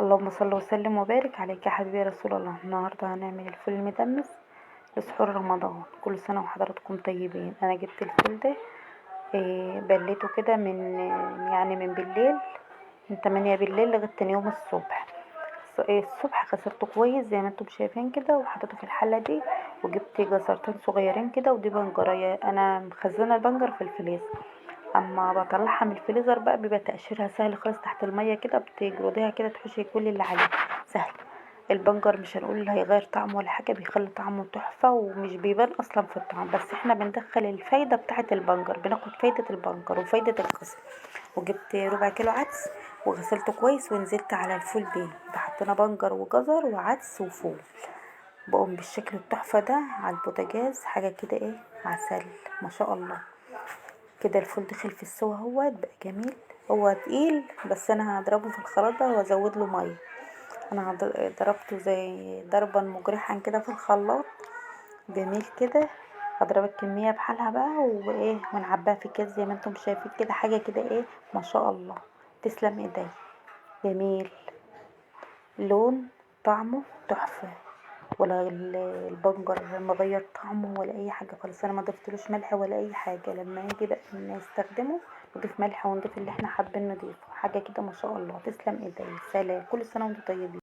اللهم صل وسلم وبارك عليك يا حبيبي يا رسول الله. النهارده هنعمل الفول المدمس لسحور رمضان. كل سنه وحضراتكم طيبين. انا جبت الفول ده، بليته كده من بالليل، من 8 بالليل لغايه تاني يوم الصبح. الصبح غسلته كويس زي ما انتم شايفين كده، وحطيته في الحله دي، وجبت جزرتين صغيرين كده ودي بنجرية. انا مخزنه البنجر في الفريزر، اما بطلعها من الفريزر بقى بيبقى تقشيرها سهل خالص. تحت الميه كده بتجرديها كده تحشي كل اللي عليه، سهل. البنجر مش هنقول هيغير طعمه ولا حاجه، بيخلي طعمه تحفه ومش بيبان اصلا في الطعم، بس احنا بندخل الفايده بتاعه البنجر، بناخد فايده البنجر وفايده القصب. وجبت ربع كيلو عدس وغسلته كويس ونزلت على الفول بيه. حطينا بنجر وجزر وعدس وفول، بقوم بالشكل التحفه ده على البوتاجاز. حاجه كده ايه، عسل ما شاء الله. كده الفول دخل في السوا، هو بقى جميل. هو تقيل بس انا هضربه في الخلاطة وازود له ميه. انا ضربته زي ضربا مجرحا كده في الخلاط، جميل كده. هضرب الكمية بحالها بقى وايه، ونعبيها في كاس زي ما انتم شايفين كده. حاجة كده ايه ما شاء الله، تسلم ايدي. جميل، لون، طعمه تحفة. ولا البنجر مغير طعمه ولا اي حاجه خالص. انا ما ضفتلوش ملح ولا اي حاجه. لما يجي بقى نستخدمه نضيف ملح ونضيف اللي احنا حابين نضيفه. حاجه كده ما شاء الله، تسلم ايدي. سلام، كل سنه وانتم طيبين.